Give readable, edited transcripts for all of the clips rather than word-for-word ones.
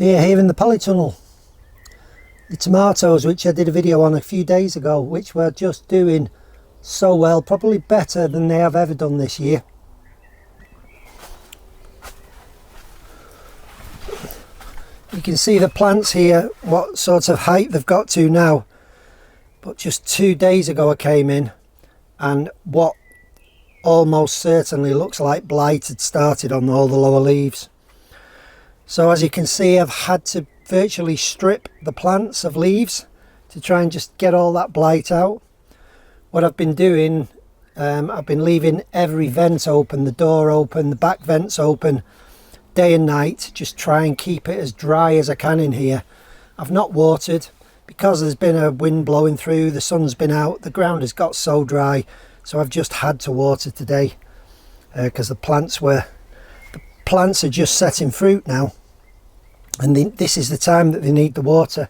Here in the polytunnel, the tomatoes, which I did a video on a few days ago, which were just doing so well, probably better than they have ever done this year. You can see the plants here, what sort of height they've got to now. But just 2 days ago I came in, and what almost certainly looks like blight had started on all the lower leaves. So as you can see, I've had to virtually strip the plants of leaves to try and just get all that blight out. What I've been doing, I've been leaving every vent open, the door open, the back vents open, day and night, just try and keep it as dry as I can in here. I've not watered because there's been a wind blowing through, the sun's been out, the ground has got so dry, so I've just had to water today because the plants are just setting fruit now. And this is the time that they need the water.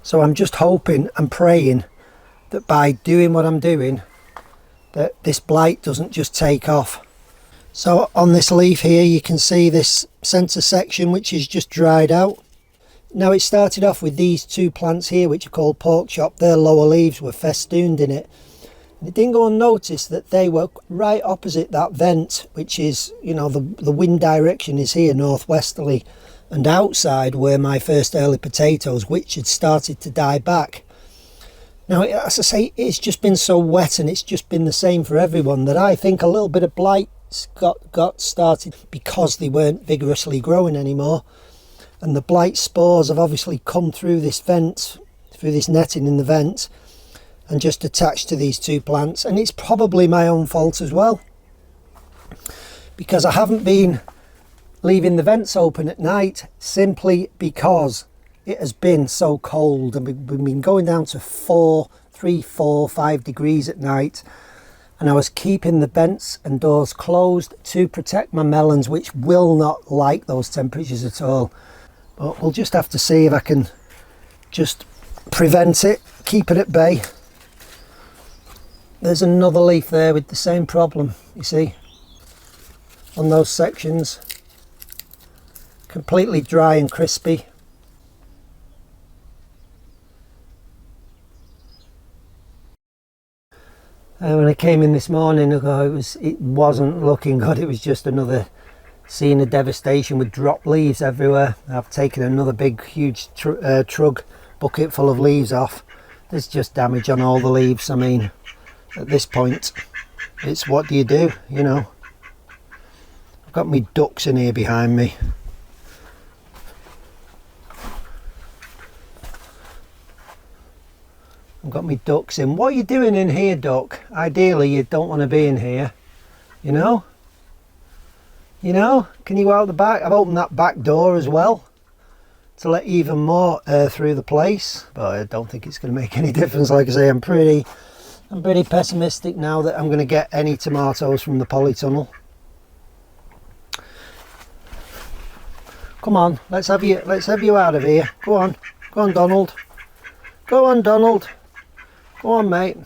So I'm just hoping and praying that by doing what I'm doing, that this blight doesn't just take off. So on this leaf here, you can see this centre section, which is just dried out. Now, it started off with these two plants here, which are called pork chop. Their lower leaves were festooned in it. It didn't go unnoticed that they were right opposite that vent, which is, you know, the wind direction is here northwesterly, and outside were my first early potatoes, which had started to die back. Now, as I say, it's just been so wet, and it's just been the same for everyone, that I think a little bit of blight got started because they weren't vigorously growing anymore, and the blight spores have obviously come through this vent, through this netting in the vent, and just attached to these two plants. And it's probably my own fault as well, because I haven't been leaving the vents open at night, simply because it has been so cold, and we've been going down to 3, 4, 5 degrees at night, and I was keeping the vents and doors closed to protect my melons, which will not like those temperatures at all. But we'll just have to see if I can just prevent it, keep it at bay. There's another leaf there with the same problem, you see, on those sections. Completely dry and crispy. And when I came in this morning, it wasn't looking good. It was just another scene of devastation with dropped leaves everywhere. I've taken another big, huge trug bucket full of leaves off. There's just damage on all the leaves. I mean, at this point, it's what do, you know. I've got me ducks in here behind me. I've got me ducks in. What are you doing in here, duck? Ideally, you don't want to be in here, you know? You know, can you go out the back? I've opened that back door as well to let even more air through the place, but I don't think it's going to make any difference. Like I say, I'm pretty pessimistic now that I'm going to get any tomatoes from the polytunnel. Come on, let's have you out of here. Go on, Donald. Go on, Donald. Go on, mate.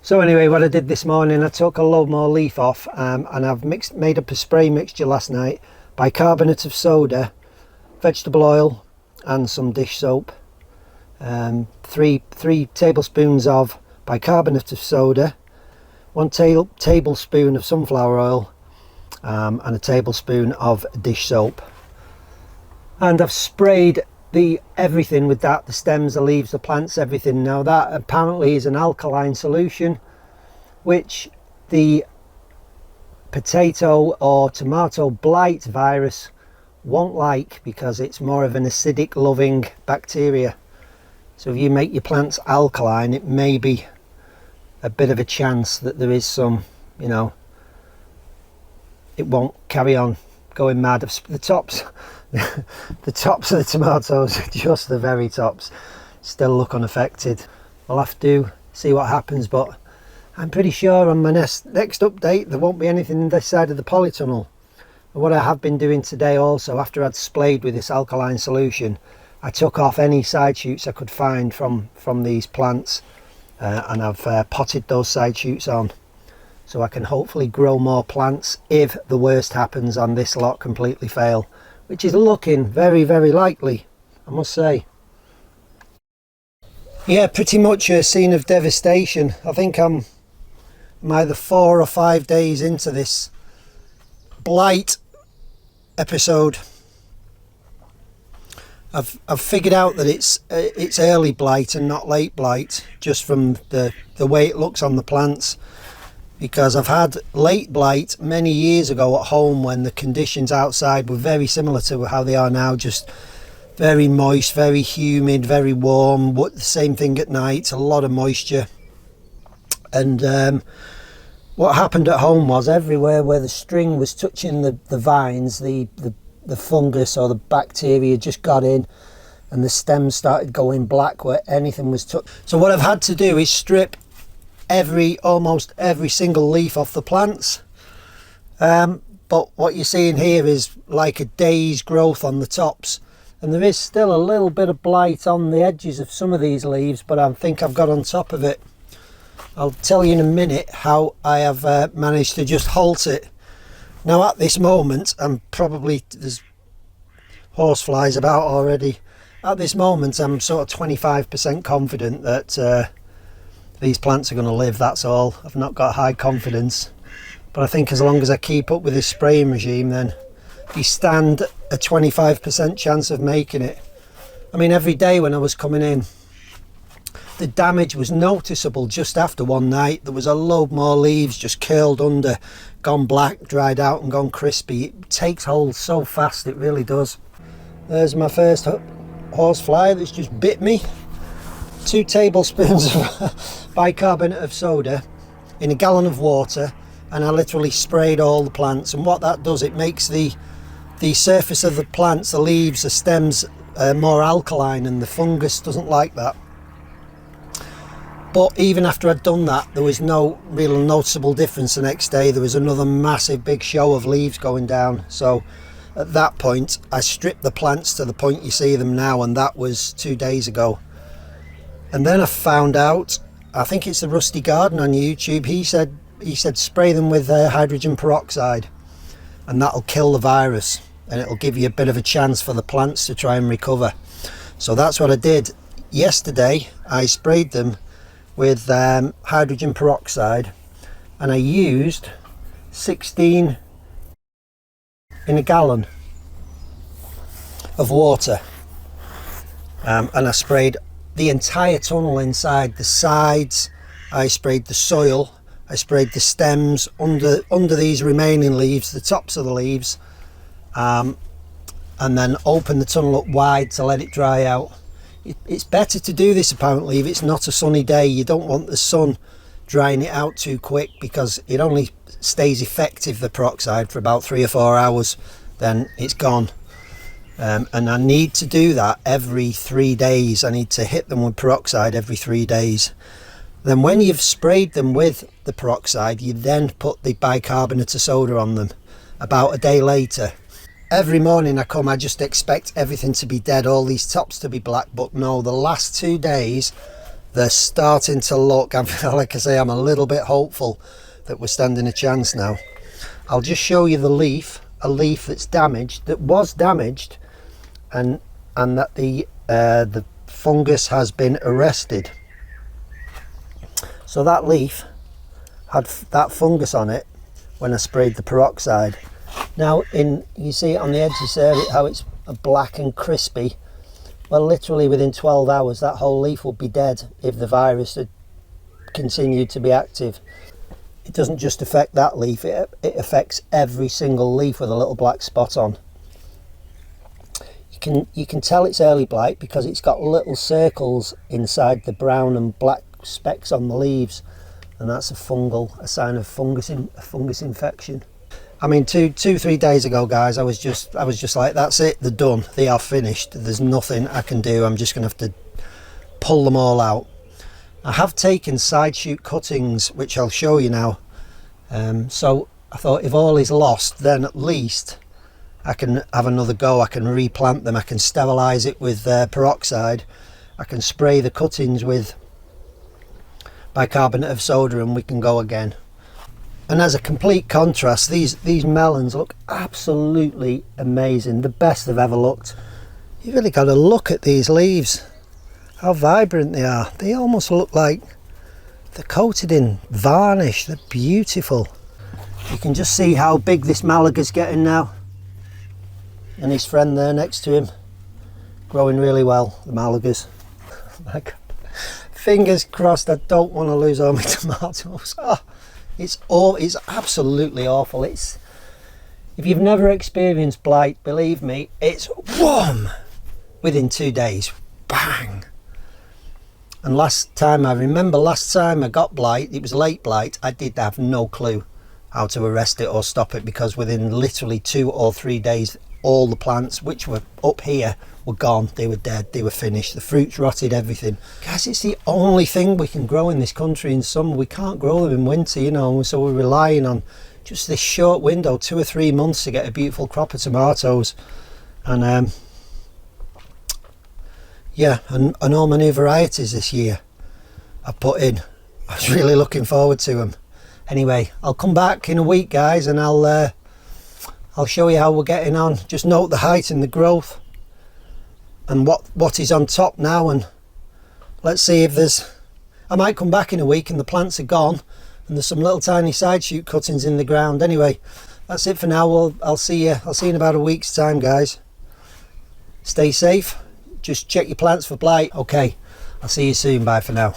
So anyway, what I did this morning, I took a load more leaf off, and I've made up a spray mixture last night: bicarbonate of soda, vegetable oil, and some dish soap. 3 tablespoons of bicarbonate of soda, 1 tablespoon of sunflower oil, and a tablespoon of dish soap. And I've sprayed everything with that: the stems, the leaves, the plants, everything. Now that apparently is an alkaline solution, which the potato or tomato blight virus won't like, because it's more of an acidic loving bacteria. So if you make your plants alkaline, it may be a bit of a chance that there is some, you know, it won't carry on going mad. The tops the tops of the tomatoes, just the very tops, still look unaffected. We'll have to see what happens, but I'm pretty sure on my next update there won't be anything this side of the polytunnel. And what I have been doing today also, after I'd splayed with this alkaline solution, I took off any side shoots I could find from these plants, and I've potted those side shoots on. so I can hopefully grow more plants if the worst happens and this lot completely fail, which is looking very, very likely, I must say. Yeah, pretty much a scene of devastation. I think I'm either 4 or 5 days into this blight episode. I've figured out that it's early blight and not late blight, just from the way it looks on the plants, because I've had late blight many years ago at home when the conditions outside were very similar to how they are now, just very moist, very humid, very warm. The same thing at night, a lot of moisture. And what happened at home was everywhere where the string was touching the vines, the fungus or the bacteria just got in, and the stems started going black where anything was touched. So what I've had to do is strip almost every single leaf off the plants. But what you're seeing here is like a day's growth on the tops, and there is still a little bit of blight on the edges of some of these leaves, but I think I've got on top of it. I'll tell you in a minute how I have managed to just halt it. Now at this moment, there's horseflies about already. At this moment I'm sort of 25% confident that these plants are going to live, that's all. I've not got high confidence, but I think as long as I keep up with this spraying regime, then you stand a 25% chance of making it. I mean, every day when I was coming in, the damage was noticeable just after one night. There was a load more leaves just curled under, gone black, dried out and gone crispy. It takes hold so fast, it really does. There's my first horsefly that's just bit me. 2 tablespoons of bicarbonate of soda in a gallon of water, and I literally sprayed all the plants. And what that does, it makes the surface of the plants, the leaves, the stems more alkaline, and the fungus doesn't like that. But even after I'd done that, there was no real noticeable difference the next day. There was another massive big show of leaves going down. So at that point, I stripped the plants to the point you see them now, and that was 2 days ago. And then I found out, I think it's the Rusty Garden on YouTube, he said spray them with hydrogen peroxide, and that'll kill the virus, and it'll give you a bit of a chance for the plants to try and recover. So that's what I did. Yesterday, I sprayed them with hydrogen peroxide, and I used 16 in a gallon of water, and I sprayed the entire tunnel inside, the sides, I sprayed the soil, I sprayed the stems under these remaining leaves, the tops of the leaves, and then opened the tunnel up wide to let it dry out. It's better to do this apparently if it's not a sunny day. You don't want the sun drying it out too quick, because it only stays effective, the peroxide, for about 3 or 4 hours, then it's gone. And I need to do that every 3 days. I need to hit them with peroxide every 3 days. Then when you've sprayed them with the peroxide, you then put the bicarbonate of soda on them about a day later. Every morning I come, I just expect everything to be dead, all these tops to be black, but no, the last 2 days they're starting to look, like I say, I'm a little bit hopeful that we're standing a chance now. I'll just show you the leaf, a leaf that's damaged, that was damaged, and that the fungus has been arrested. So that leaf had that fungus on it when I sprayed the peroxide. Now you see it on the edges there, how it's black and crispy. Well, literally within 12 hours that whole leaf would be dead if the virus had continued to be active. It doesn't just affect that leaf, it affects every single leaf with a little black spot on. You can tell it's early blight because it's got little circles inside the brown and black specks on the leaves, and that's a sign of fungus infection. I mean, 2-3 days ago, guys, I was just like, that's it, they're done, they are finished, there's nothing I can do, I'm just gonna have to pull them all out. I have taken side shoot cuttings, which I'll show you now. So I thought if all is lost, then at least I can have another go. I can replant them, I can sterilize it with peroxide, I can spray the cuttings with bicarbonate of soda, and we can go again. And as a complete contrast, these melons look absolutely amazing, the best they've ever looked. You've really got to look at these leaves, how vibrant they are. They almost look like they're coated in varnish. They're beautiful. You can just see how big this Malaga's getting now, and his friend there next to him, growing really well, the Malagas. My God. Fingers crossed I don't want to lose all my tomatoes. Oh, it's absolutely awful. If you've never experienced blight, believe me, it's wham within 2 days, bang. And last time I got blight, it was late blight. I did have no clue how to arrest it or stop it, because within literally 2 or 3 days, all the plants which were up here were gone. They were dead, they were finished, the fruits rotted, everything. Guys, it's the only thing we can grow in this country in summer. We can't grow them in winter, you know, so we're relying on just this short window, 2 or 3 months, to get a beautiful crop of tomatoes. And yeah, and all my new varieties this year I put in. I was really looking forward to them. Anyway, I'll come back in a week, guys, and I'll show you how we're getting on. Just note the height and the growth and what is on top now, and let's see if I might come back in a week and the plants are gone and there's some little tiny side shoot cuttings in the ground. Anyway, that's it for now. I'll see you in about a week's time, guys. Stay safe, just check your plants for blight. Okay, I'll see you soon. Bye for now.